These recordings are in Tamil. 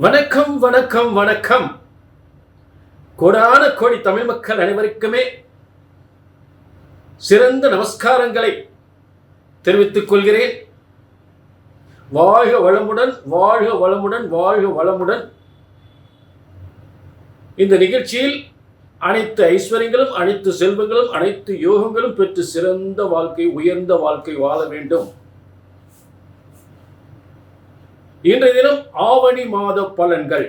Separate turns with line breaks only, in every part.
வணக்கம் வணக்கம் வணக்கம். கோடான கோடி தமிழ் மக்கள் அனைவருக்குமே சிறந்த நமஸ்காரங்களை தெரிவித்துக் கொள்கிறேன். வாழ்க வளமுடன், வாழ்க வளமுடன், வாழ்க வளமுடன். இந்த நிகழ்ச்சியில் அனைத்து ஐஸ்வர்யங்களும், அனைத்து செல்வங்களும், அனைத்து யோகங்களும் பெற்று சிறந்த வாழ்க்கை, உயர்ந்த வாழ்க்கை வாழ வேண்டும். இன்றைய தினம் ஆவணி மாத பலன்கள்.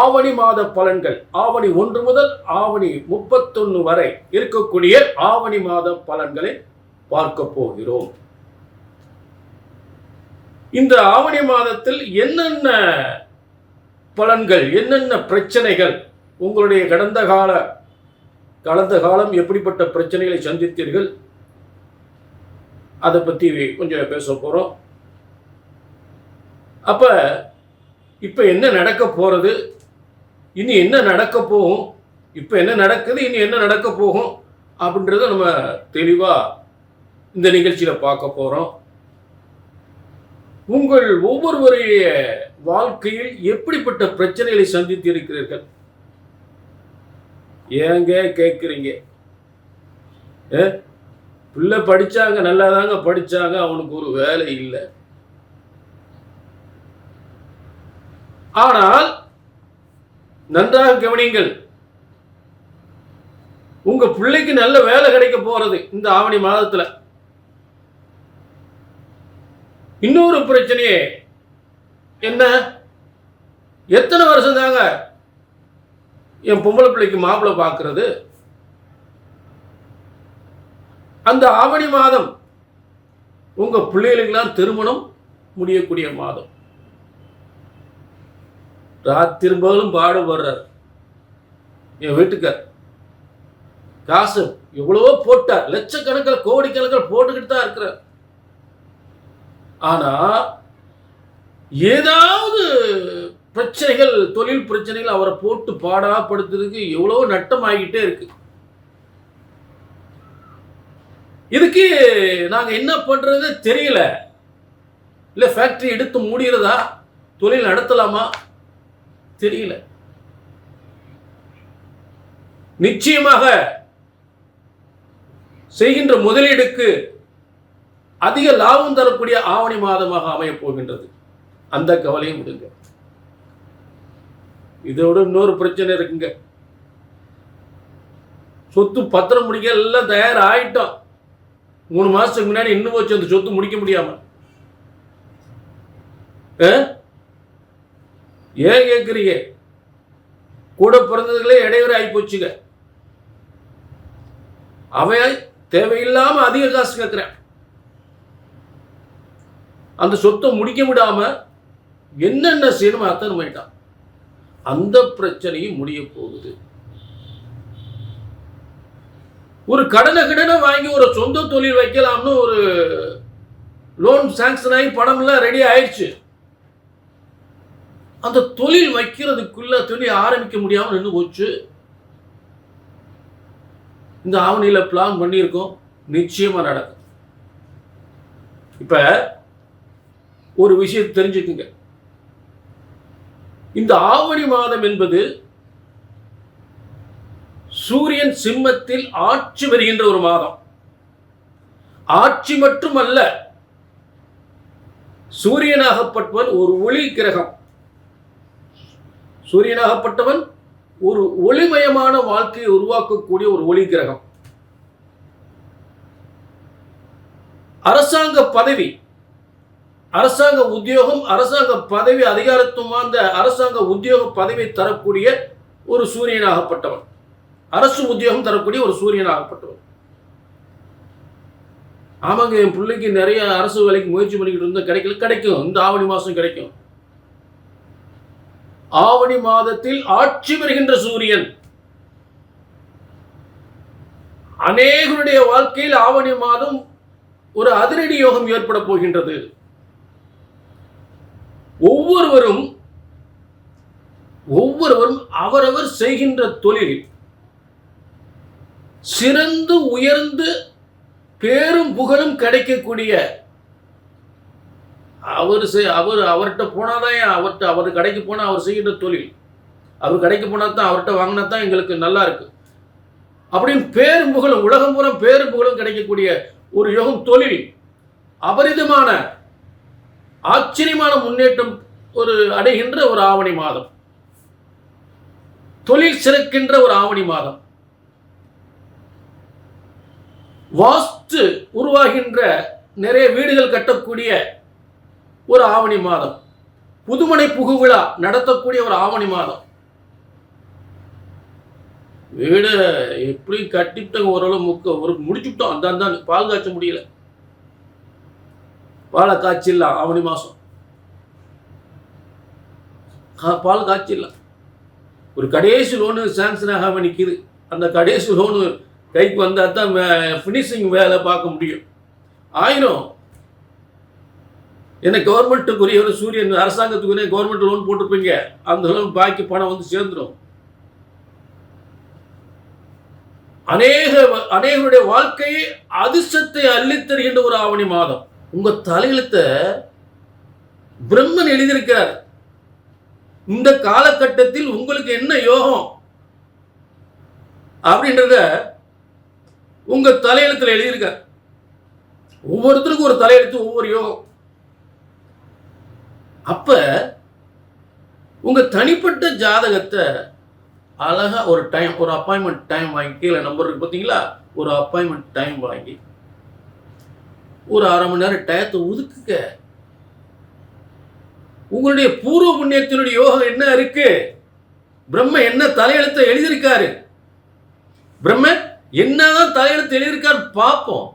ஆவணி மாத பலன்கள் ஆவணி 1 முதல் ஆவணி 31 வரை இருக்கக்கூடிய ஆவணி மாத பலன்களை பார்க்க போகிறோம். இந்த ஆவணி மாதத்தில் என்னென்ன பலன்கள், என்னென்ன பிரச்சனைகள், உங்களுடைய கடந்த காலம் எப்படிப்பட்ட பிரச்சனைகளை சந்தித்தீர்கள், அதை பற்றி கொஞ்சம் பேச போகிறோம். அப்போ இப்போ என்ன நடக்க போகிறது, இனி என்ன நடக்க போகும், இப்போ என்ன நடக்குது, இனி என்ன நடக்க போகும் அப்படின்றத நம்ம தெளிவாக இந்த நிகழ்ச்சியில் பார்க்க போகிறோம். உங்கள் ஒவ்வொருவருடைய வாழ்க்கையில் எப்படிப்பட்ட பிரச்சனைகளை சந்தித்து இருக்கிறீர்கள்? ஏங்க கேட்குறீங்க? பிள்ளை படித்தாங்க, நல்லா தாங்க படித்தாங்க, அவனுக்கு ஒரு வேலை இல்லை. ஆனால் நன்றாக கவனியுங்கள், உங்க பிள்ளைக்கு நல்ல வேலை கிடைக்க போறது இந்த ஆவணி மாதத்துல. இன்னொரு பிரச்சனையே என்ன, எத்தனை வருஷம் தாங்க என் பொம்பளை பிள்ளைக்கு மாப்பிள்ளை பார்க்கிறது? அந்த ஆவணி மாதம் உங்க பிள்ளைகளுக்கெல்லாம் திருமணம் முடியக்கூடிய மாதம். ராத்திரும்பலும் பாடுபடுறார் என் வீட்டுக்கார். காசு எவ்வளவோ போட்டார், லட்சக்கணக்கில் கோடிக்கணக்கில் போட்டுக்கிட்டு தான் இருக்கிறார். ஆனா ஏதாவது பிரச்சனைகள், தொழில் பிரச்சனைகள் அவரை போட்டு பாடாப்படுத்துறதுக்கு எவ்வளவோ நட்டம் ஆகிட்டே இருக்கு. இதுக்கு நாங்க என்ன பண்றது தெரியல. இல்ல ஃபேக்டரி எடுத்து மூடிறதா, தொழில் நடத்தலாமா தெரியல. நிச்சயமாக செய்கின்ற முதலீடுக்கு அதிக லாபம் தரக்கூடிய ஆவணி மாதமாக அமையப் போகின்றது. அந்த கவலையும் விடுங்க. இதோட இன்னொரு பிரச்சனை இருக்குங்க. சொத்து பத்திரம் முடிக்க எல்லாம் தயார் ஆயிட்டோம். 3 மாசத்துக்கு முன்னாடி இன்னும் போச்சு அந்த சொத்து முடிக்க முடியாம. ஏன் கேட்குறீங்க? கூட பிறந்ததுகளே இடையூறு ஆகி போச்சுங்க. அவன் தேவையில்லாம அதிக காசு கேட்கிறேன். அந்த சொத்தை முடிக்க விடாம என்னென்ன செய்யணுமோ அத்தனை பண்ணிட்டான். அந்த பிரச்சனையும் முடிய போகுது. ஒரு கடனை வாங்கி ஒரு சொந்த தொழில் வைக்கலாம்னு ஒரு லோன் சாங்ஷன் ஆகி பணம் எல்லாம் ரெடி ஆயிடுச்சு. அந்த தொழில் வைக்கிறதுக்குள்ள தொழில் ஆரம்பிக்க முடியாமல் நின்று போச்சு. இந்த ஆவணியில பிளான் பண்ணியிருக்கோம், நிச்சயமா நடக்கும். இப்ப ஒரு விஷயம் தெரிஞ்சுக்குங்க. இந்த ஆவணி மாதம் என்பது சூரியன் சிம்மத்தில் ஆட்சி வருகின்ற ஒரு மாதம். ஆட்சி மட்டுமல்ல, சூரியனாகப்பட்டவன் ஒரு ஒளி கிரகம். சூரியனாகப்பட்டவன் ஒரு ஒளிமயமான வாழ்க்கையை உருவாக்கக்கூடிய ஒரு ஒளி கிரகம். அரசாங்க பதவி, அரசாங்க உத்தியோகம், அரசாங்க பதவி, அதிகாரத்துவம் அந்த அரசாங்க உத்தியோக பதவி தரக்கூடிய ஒரு சூரியனாகப்பட்டவன், அரசு உத்தியோகம் தரக்கூடிய ஒரு சூரியனாகப்பட்டவன். ஆமாங்க, என் பிள்ளைக்கு நிறைய அரசு வேலைக்கு முயற்சி பண்ணிக்கிட்டு இருந்தா கிடைக்கும். இந்த ஆவணி மாசம் கிடைக்கும். ஆவணி மாதத்தில் ஆட்சி வருகின்ற சூரியன் அநேகருடைய வாழ்க்கையில் ஆவணி மாதம் ஒரு அதிரடி யோகம் ஏற்பட போகின்றது. ஒவ்வொருவரும் அவரவர் செய்கின்ற தொழில் சிறந்து உயர்ந்து பேரும் புகழும் கிடைக்கக்கூடிய அவர்கிட்ட போனாதான் அவர் கடைக்கு போனால் அவர் செய்கின்ற தொழில், அவர் கடைக்கு போனால் தான் அவர்கிட்ட வாங்கினா தான் எங்களுக்கு நல்லா இருக்கு அப்படின்னு பேரும் புகழும், உலகம் பூரா பேரும் புகழும் கிடைக்கக்கூடிய ஒரு யோகம், தொழில் அபரிதமான ஆச்சரியமான முன்னேற்றம் ஒரு அடைகின்ற ஒரு ஆவணி மாதம், தொழில் சிறக்கின்ற ஒரு ஆவணி மாதம், வாஸ்து உருவாகின்ற நிறைய வீடுகள் கட்டக்கூடிய ஒரு ஆவணி மாதம், புதுமனை புகுவிழா நடத்தக்கூடிய ஒரு ஆவணி மாதம். வீடு எப்படி கட்டிவிட்டோம், ஓரளவு முடிச்சுட்டோம், அந்த பால் காய்ச்ச முடியல, பாலை காய்ச்சிடலாம் ஆவணி மாதம், பால் காய்ச்சிடலாம். ஒரு கடைசி லோனு சாங்ஷன் ஆகாம நிற்கிது, அந்த கடைசி லோனு கைக்கு வந்தால் தான் ஃபினிஷிங் வேலை பார்க்க முடியும். ஆயிரம் என்ன கவர்மெண்ட்டுக்குரிய ஒரு சூரியன் அரசாங்கத்துக்குரிய கவர்மெண்ட் லோன் போட்டிருப்பீங்க, அந்த லோன் பாக்கி பணம் வந்து சேர்ந்துடும். அநேகருடைய வாழ்க்கையை அதிர்ஷ்டத்தை அள்ளித் தருகின்ற ஒரு ஆவணி மாதம். உங்க தலையெழுத்தை பிரம்மன் எழுதியிருக்கிறார். இந்த காலகட்டத்தில் உங்களுக்கு என்ன யோகம் அப்படின்றத உங்க தலையெழுத்துல எழுதியிருக்கார். ஒவ்வொருத்தருக்கும் ஒரு தலையெழுத்து, ஒவ்வொரு யோகம். அப்ப உங்க தனிப்பட்ட ஜாதகத்தை அழகா ஒரு அப்பாயின்மெண்ட் டைம் வாங்கி, கீழே நம்பர் இருக்கு பார்த்தீங்களா, ஒரு அப்பாயின்மெண்ட் டைம் வாங்கி ஒரு அரை மணி நேரம் டயத்தை ஒதுக்குங்க. உங்களுடைய பூர்வ புண்ணியத்தினுடைய யோகம் என்ன இருக்கு, பிரம்ம என்ன தலையெழுத்தை எழுதியிருக்காரு, பிரம்ம என்னதான் தலையெழுத்து எழுதியிருக்காரு பார்ப்போம்.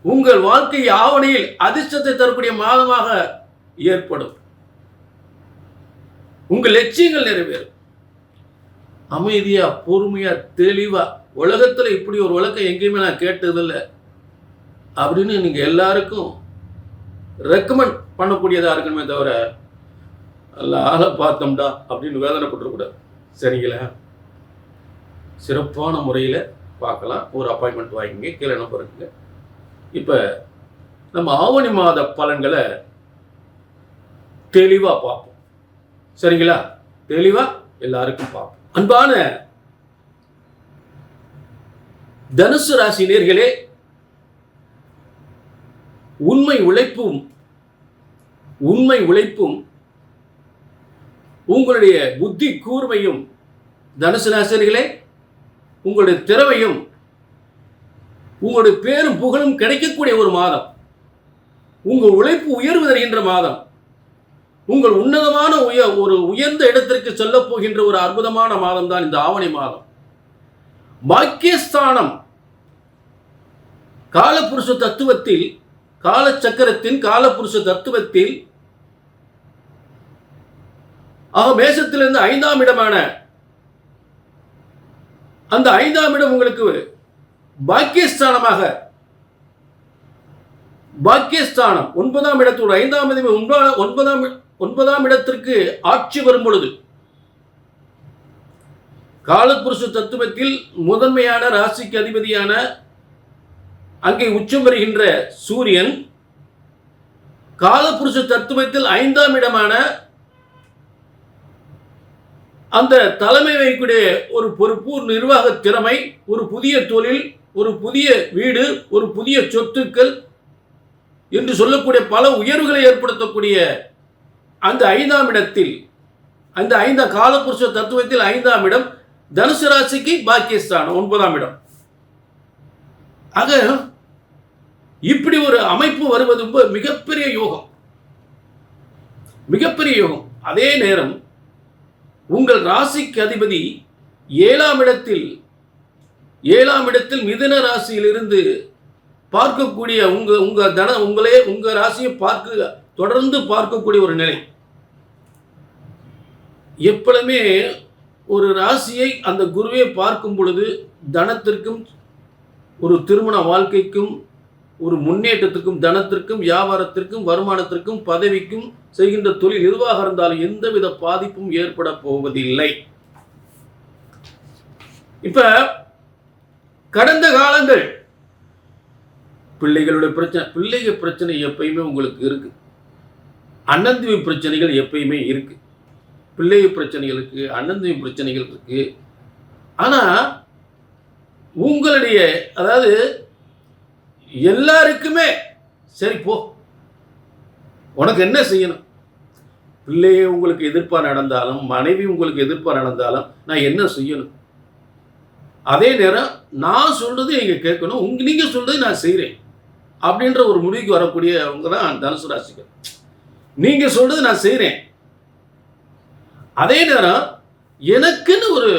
உங்கள் வாழ்க்கை ஆவணியில் அதிர்ஷ்டத்தை தரக்கூடிய மாதமாக ஏற்படும். உங்கள் லட்சியங்கள் நிறைவேறும். அமைதியா, பொறுமையா, தெளிவா, உலகத்துல இப்படி ஒரு விளக்கம் எங்கேயுமே நான் கேட்டதில்லை அப்படின்னு நீங்க எல்லாருக்கும் ரெக்கமெண்ட் பண்ணக்கூடியதா இருக்கணுமே தவிர அல்ல ஆளை பார்த்தோம்டா அப்படின்னு வேதனைப்பட்டுக்கூடாது. சரிங்களா? சிறப்பான முறையில் பார்க்கலாம். ஒரு அப்பாயின்மெண்ட் வாங்கிங்க, கீழே நம்பர் இருக்குங்க. இப்போ நம்ம ஆவணி மாத பலன்களை தெளிவாக பார்ப்போம். சரிங்களா? தெளிவாக எல்லாருக்கும் பார்ப்போம். அன்பான தனுசு ராசி நேயர்களே, உண்மை உழைப்பும் உங்களுடைய புத்தி கூர்மையும், தனுசு ராசிகளே, உங்களுடைய திறமையும் உங்களுடைய பேரும் புகழும் கிடைக்கக்கூடிய ஒரு மாதம், உங்கள் உழைப்பு உயர்வு தருகின்ற மாதம், உங்கள் உன்னதமான ஒரு உயர்ந்த இடத்திற்கு செல்ல போகின்ற ஒரு அற்புதமான மாதம் தான் இந்த ஆவணி மாதம். பாக்கியஸ்தானம் காலபுருஷ தத்துவத்தில், காலச்சக்கரத்தின் காலபுருஷ தத்துவத்தில் மேஷத்திலிருந்து 5ஆம் இடமான அந்த 5ஆம் இடம் உங்களுக்கு பாக்கியஸ்தானமாக, பாக்கியஸ்தானம் 9ஆம் இடத்தோடு 9ஆம் இடத்திற்கு ஆட்சி வரும் பொழுது, காலபுருஷ தத்துவத்தில் முதன்மையான ராசிக்கு அதிபதியான அங்கே உச்சம் வருகின்ற சூரியன், காலபுருஷ தத்துவத்தில் 5ஆம் இடமான அந்த தலைமை வைக்கக்கூடிய ஒரு பொறுப்பு, ஒரு நிர்வாக திறமை, ஒரு புதிய தொழில், ஒரு புதிய வீடு, ஒரு புதிய சொத்துக்கள் என்று சொல்லக்கூடிய பல உயர்வுகளை ஏற்படுத்தக்கூடிய அந்த 5ஆம் இடத்தில், அந்த காலபுருஷ தத்துவத்தில் 5ஆம் இடம் தனுசு ராசிக்கு பாக்கியஸ்தானம் 9ஆம் இடம். ஆக இப்படி ஒரு அமைப்பு வருவது மிகப்பெரிய யோகம், மிகப்பெரிய யோகம். அதே நேரம் உங்கள் ராசிக்கு அதிபதி 7ஆம் இடத்தில் மிதுன ராசியிலிருந்து பார்க்கக்கூடிய உங்க ராசியை தொடர்ந்து பார்க்கக்கூடிய ஒரு நிலை. எப்பொழுதுமே ஒரு ராசியை அந்த குருவே பார்க்கும் பொழுது தனத்திற்கும், ஒரு திருமண வாழ்க்கைக்கும், ஒரு முன்னேற்றத்திற்கும், தனத்திற்கும், வியாபாரத்திற்கும், வருமானத்திற்கும், பதவிக்கும், செய்கின்ற தொழில் எதுவாக இருந்தாலும் எந்தவித பாதிப்பும் ஏற்பட போவதில்லை. இப்ப கடந்த காலங்கள் பிள்ளைகளுடைய பிரச்சனை எப்பயுமே உங்களுக்கு இருக்கு. அண்ணன் தம்பி பிரச்சனைகள் எப்பயுமே இருக்கு. பிள்ளை பிரச்சனைகளுக்கு அண்ணன் தம்பி பிரச்சனைகள் இருக்கு. ஆனா உங்களுடைய அதாவது எல்லாருக்குமே சரி போ, உனக்கு என்ன செய்யணும், பிள்ளையே உங்களுக்கு எதிர்ப்பா நடந்தாலும் மனைவி உங்களுக்கு எதிர்ப்பா நடந்தாலும் நான் என்ன செய்யணும், அதே நேரம் நான் சொல்றது நீங்க கேட்கணும், நீங்க சொல்றது நான் செய்கிறேன் அப்படின்ற ஒரு முடிவுக்கு வரக்கூடியவங்க தான் தனுசு ராசிகள். நீங்க சொல்றது நான் செய்கிறேன், அதே நேரம் எனக்குன்னு ஒரு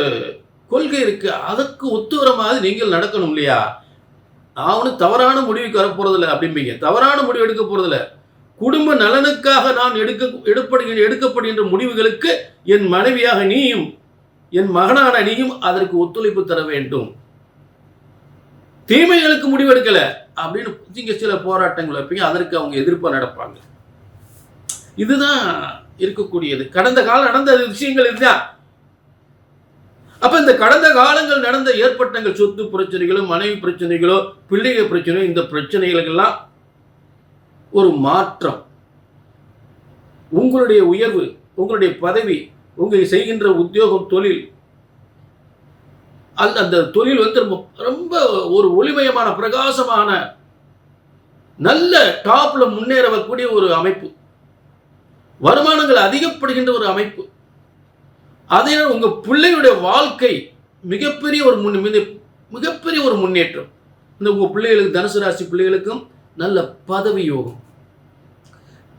கொள்கை இருக்கு, அதற்கு ஒத்து வர மாதிரி நீங்கள் நடக்கணும் இல்லையா. நான் ஒன்றும் தவறான முடிவுக்கு வரப்போறதில்லை அப்படிம்பீங்க. தவறான முடிவு எடுக்க போறதில்லை. குடும்ப நலனுக்காக நான் எடுக்கப்படுகின்ற முடிவுகளுக்கு என் மனைவியாக நீயும் என் மகனான நீயும் அதற்கு ஒத்துழைப்பு தர வேண்டும். தீமைகளுக்கு முடிவெடுக்கல அப்படின்னு நீங்க சில போராட்டங்கள் வைப்பீங்க, அதற்கு அவங்க எதிர்ப்பா நடப்பாங்க. இதுதான் இருக்கக்கூடியது. கடந்த காலம் நடந்த விஷயங்கள் இதுதான். அப்ப இந்த கடந்த காலங்கள் நடந்த ஏற்பட்டங்கள், சொத்து பிரச்சனைகளோ மனைவி பிரச்சனைகளோ பிள்ளைகள் பிரச்சனைகளோ, இந்த பிரச்சனைகளுக்கெல்லாம் ஒரு மாற்றம், உங்களுடைய உயர்வு, உங்களுடைய பதவி, உங்கள் செய்கின்ற உத்தியோகம், தொழில், அந்த தொழில் வந்து ரொம்ப ஒரு ஒளிமயமான பிரகாசமான நல்ல டாப்ல முன்னேறக்கூடிய ஒரு அமைப்பு, வருமானங்கள் அதிகப்படுகின்ற ஒரு அமைப்பு. அதே உங்க பிள்ளையுடைய வாழ்க்கை மிகப்பெரிய ஒரு முன்னேற்றம். இந்த உங்க பிள்ளைகளுக்கு, தனுசு ராசி பிள்ளைகளுக்கும் நல்ல பதவி யோகம்,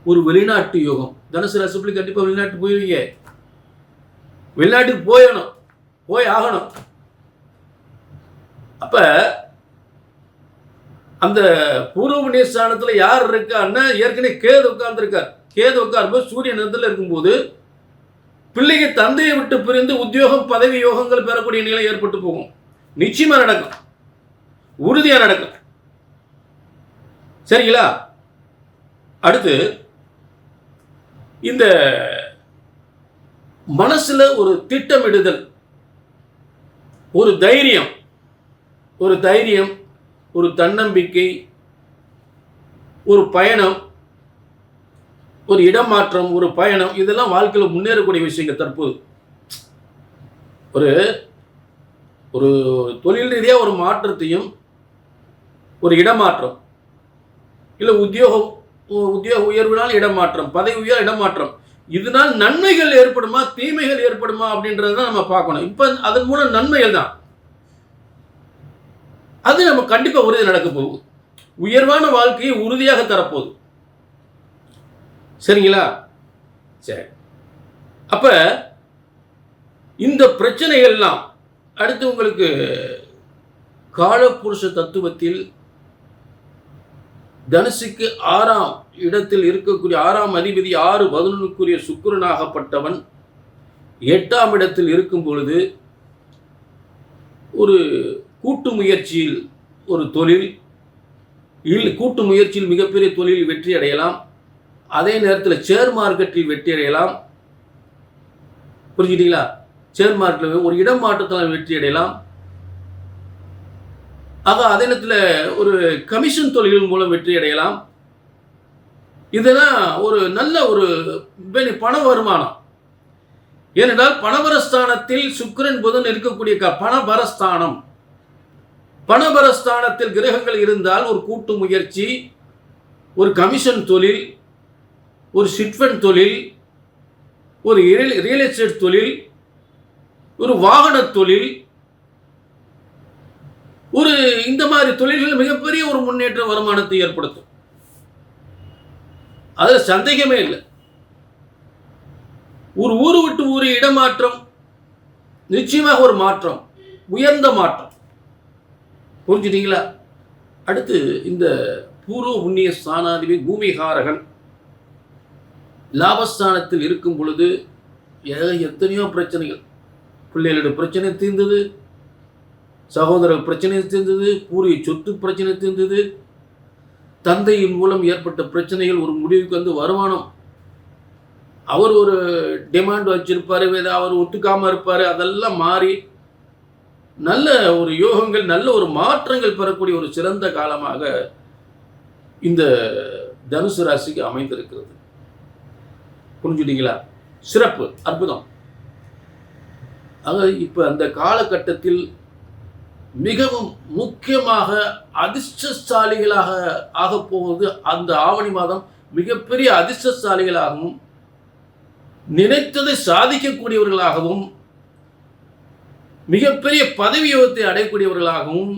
ஒரு வெளிநாட்டு யோகம். தனுசு ராசி பிள்ளை கண்டிப்பா வெளிநாட்டு போயிருவீங்க, வெளிநாட்டுக்கு போய் ஆகணும். அப்ப அந்த பூர்வ புண்ணிய ஸ்தானத்துல யார் இருக்கான்னா ஏற்கனவே கேது உட்கார்ந்து இருக்கார். கேது உட்காரும்போது சூரிய நிறத்தில் இருக்கும்போது பிள்ளைக்கு தந்தையை விட்டு பிரிந்து உத்தியோகம் பதவி யோகங்கள் பெறக்கூடிய நிலை ஏற்பட்டு போகும். நிச்சயமா நடக்கும், உறுதியா நடக்கும். சரிங்களா? அடுத்து இந்த மனசுல ஒரு திட்டமிடுதல், ஒரு தைரியம், ஒரு தன்னம்பிக்கை, ஒரு பயணம், ஒரு இடமாற்றம், ஒரு பயணம், இதெல்லாம் வாழ்க்கையில் முன்னேறக்கூடிய விஷயங்கள். தற்போது ஒரு தொழில் ரீதியாக ஒரு மாற்றத்தையும், ஒரு இடமாற்றம், இல்லை உத்தியோக உயர்வினால் இடமாற்றம், பதவி உயர் இடமாற்றம், இதனால் நன்மைகள் ஏற்படுமா தீமைகள் ஏற்படுமா அப்படின்றத நம்ம பார்க்கணும். இப்ப அதன் மூலம் நன்மைகள் தான், அது நம்ம கண்டிப்பா உறுதி நடக்க போகுது. உயர்வான வாழ்க்கையை உறுதியாக தரப்போகுது. சரிங்களா? சரி. அப்ப இந்த பிரச்சனைகள்லாம் அடுத்து உங்களுக்கு காலபுருஷ தத்துவத்தில் தனுசுக்கு 6ஆம் இடத்தில் இருக்கக்கூடிய 6ஆம் அதிபதி 6-11 சுக்கிரனாகப்பட்டவன் 8ஆம் இடத்தில் இருக்கும் பொழுது ஒரு கூட்டு முயற்சியில் ஒரு தொழில், கூட்டு முயற்சியில் மிகப்பெரிய தொழில் வெற்றி அடையலாம். அதே நேரத்தில் ஷேர் மார்க்கெட்டில் வெற்றி அடையலாம். புரிஞ்சுட்டீங்களா? ஷேர் மார்க்கெட்டில் ஒரு இடம் மாற்றத்தால் வெற்றி அடையலாம். ஆக அதே நேரத்தில் ஒரு கமிஷன் தொழில் மூலம் வெற்றி அடையலாம். இதெல்லாம் ஒரு நல்ல ஒரு பண வருமானம். ஏனென்றால் பணபரஸ்தானத்தில் சுக்கிரன் புதன் இருக்கக்கூடிய பணபரஸ்தானத்தில் கிரகங்கள் இருந்தால் ஒரு கூட்டு முயற்சி, ஒரு கமிஷன் தொழில், ஒரு சிட்ஃபண்ட் தொழில், ஒரு ரியல் எஸ்டேட் தொழில், ஒரு வாகன தொழில், ஒரு இந்த மாதிரி தொழில்கள் மிகப்பெரிய ஒரு முன்னேற்ற வருமானத்தை ஏற்படுத்தும். அதுல சந்தேகமே இல்லை. ஒரு ஊரு விட்டு ஊரு இடமாற்றம், நிச்சயமாக ஒரு மாற்றம், உயர்ந்த மாற்றம். புரிஞ்சுட்டீங்களா? அடுத்து இந்த பூர்வ புண்ணிய ஸ்தானாதிபதி பூமிகாரகன் லாபஸ்தானத்தில் இருக்கும் பொழுது எத்தனையோ பிரச்சனைகள், பிள்ளைகளோட பிரச்சனை தீர்ந்தது, சகோதரர் பிரச்சனை தீர்ந்தது, பூர்வீக சொத்து பிரச்சனை தீர்ந்தது, தந்தையின் மூலம் ஏற்பட்ட பிரச்சனைகள் ஒரு முடிவுக்கு வந்து வருமானம், அவர் ஒரு டிமாண்ட் வச்சிருப்பாரு, அவர் ஒத்துக்காம இருப்பாரு, அதெல்லாம் மாறி நல்ல ஒரு யோகங்கள், நல்ல ஒரு மாற்றங்கள் பெறக்கூடிய ஒரு சிறந்த காலமாக இந்த தனுசு ராசிக்கு அமைந்திருக்கிறது. புரிஞ்சுட்டீங்களா? சிறப்பு, அற்புதம். ஆக இப்போ அந்த காலகட்டத்தில் மிகவும் முக்கியமாக அதிர்ஷ்டசாலிகளாக ஆகப் போவது அந்த ஆவணி மாதம் மிகப்பெரிய அதிர்ஷ்டசாலிகளாகவும் நினைத்ததை சாதிக்கக்கூடியவர்களாகவும் மிகப்பெரிய பதவி யோகத்தை அடையக்கூடியவர்களாகவும்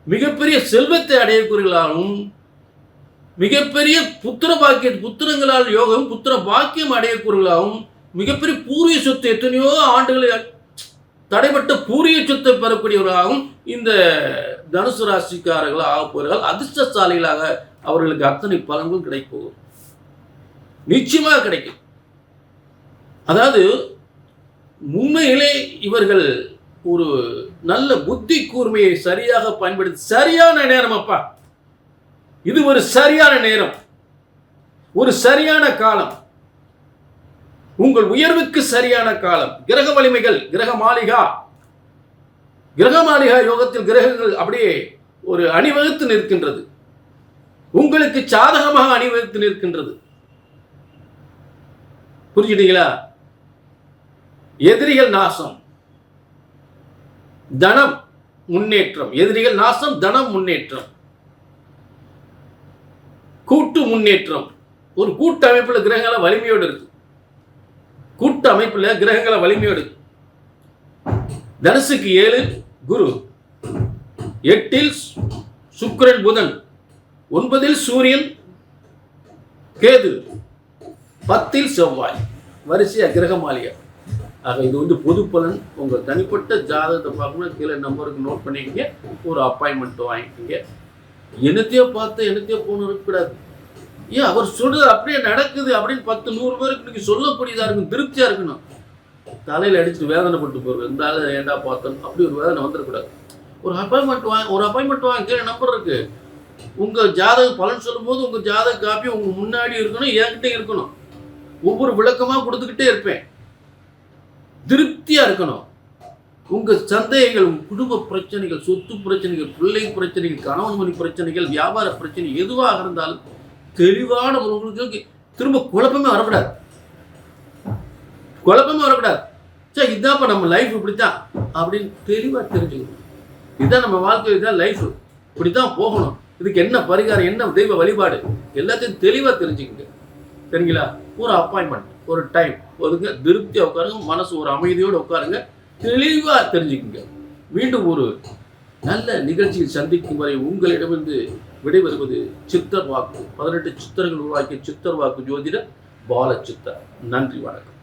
மிகப்பெரிய செல்வத்தை அடையக்கூடியவர்களாகவும் மிகப்பெரிய புத்திரங்களால் யோகம் புத்திர பாக்கியம் அடையக்கூடியவர்களாகவும் மிகப்பெரிய பூர்வீக சொத்து எத்தனையோ ஆண்டுகள் தடைப்பட்ட பூர்வீக சொத்தை பெறக்கூடியவர்களாகவும் இந்த தனுசு ராசிக்காரர்கள் ஆகப்போகிறார்கள். அதிர்ஷ்டசாலிகளாக அவர்களுக்கு அத்தனை பலன்களும் கிடைக்கும், நிச்சயமாக கிடைக்கும். அதாவது உண்மையிலே இவர்கள் ஒரு நல்ல புத்தி கூர்மையை சரியாக பயன்படுத்தி சரியான நேரம் அப்பா, இது ஒரு சரியான நேரம், ஒரு சரியான காலம், உங்கள் உயர்வுக்கு சரியான காலம். கிரக வலிமைகள், கிரக மாளிகா யோகத்தில் கிரகங்கள் அப்படியே ஒரு அணிவகுத்து நிற்கின்றது, உங்களுக்கு சாதகமாக அணிவகுத்து நிற்கின்றது. புரிஞ்சுட்டீங்களா? எதிரிகள் நாசம், தனம் முன்னேற்றம். எதிரிகள் நாசம், தனம் முன்னேற்றம், கூட்டு முன்னேற்றம். ஒரு கூட்டு அமைப்பில் கிரகங்கள வலிமையோடு இருக்கு, கூட்டு அமைப்பில் கிரகங்கள வலிமையோடு. தனுசுக்கு 7 குரு, 8 சுக்கிரன் புதன், 9 சூரியன் கேது, 10 செவ்வாய், வரிசையா கிரக மாளிகை. ஆக இது பொது பலன். உங்கள் தனிப்பட்ட ஜாதகத்தை பார்க்கணும், கீழே நம்பருக்கு நோட் பண்ணிக்கிங்க, ஒரு அப்பாயின்மெண்ட் வாங்கிக்கிங்க. என்னத்தையோ பார்த்து என்னத்தையோ போகணும் இருக்கக்கூடாது. ஏன் அவர் சொல்றது அப்படியே நடக்குது அப்படின்னு 10-100 பேருக்கு இன்னைக்கு சொல்லக்கூடியதாக இருக்கும், திருப்தியாக இருக்கணும். தலையில் அடிச்சுட்டு வேதனைப்பட்டு போகிறது, இருந்தாலும் ஏண்டா பார்த்தோம் அப்படி ஒரு வேதனை வந்துடக்கூடாது. ஒரு அப்பாயின்மெண்ட் வாங்க, கீழே நம்பர் இருக்கு. உங்கள் ஜாதக பலன் சொல்லும் போது உங்கள் ஜாதக காப்பி உங்கள் முன்னாடி இருக்கணும், என்கிட்ட இருக்கணும். ஒவ்வொரு விளக்கமாக கொடுத்துக்கிட்டே இருப்பேன், திருப்தியாக இருக்கணும். உங்கள் சந்தேகங்கள், குடும்ப பிரச்சனைகள், சொத்து பிரச்சனைகள், பிள்ளை பிரச்சனைகள், கணவன் மணி பிரச்சனைகள், வியாபார பிரச்சனை எதுவாக இருந்தாலும் தெளிவான உங்களுக்கு திரும்ப குழப்பமே வரக்கூடாது. சரி, இதான்ப்பா நம்ம லைஃப் இப்படித்தான் அப்படின்னு தெளிவாக தெரிஞ்சுக்கணும். இதுதான் நம்ம வாழ்க்கை, இதுதான் லைஃப், இப்படித்தான் போகணும். இதுக்கு என்ன பரிகாரம், என்ன தெய்வ வழிபாடு, எல்லாத்தையும் தெளிவாக தெரிஞ்சுக்கங்க. சரிங்களா? ஒரு அப்பாயின்மெண்ட், ஒரு டைம் ஒதுங்க, திருப்தியாக உட்காருங்க, மனசு ஒரு அமைதியோடு உட்காருங்க, தெளிவாக தெரிஞ்சுக்குங்க. மீண்டும் ஒரு நல்ல நிகழ்ச்சியில் சந்திக்கும் வரை உங்களிடமிருந்து விடைபெறுவது சித்தர் வாக்கு. 18 சித்தர்கள் உருவாக்கிய சித்தர் வாக்கு ஜோதிடர் பாலச்சித்தர். நன்றி, வணக்கம்.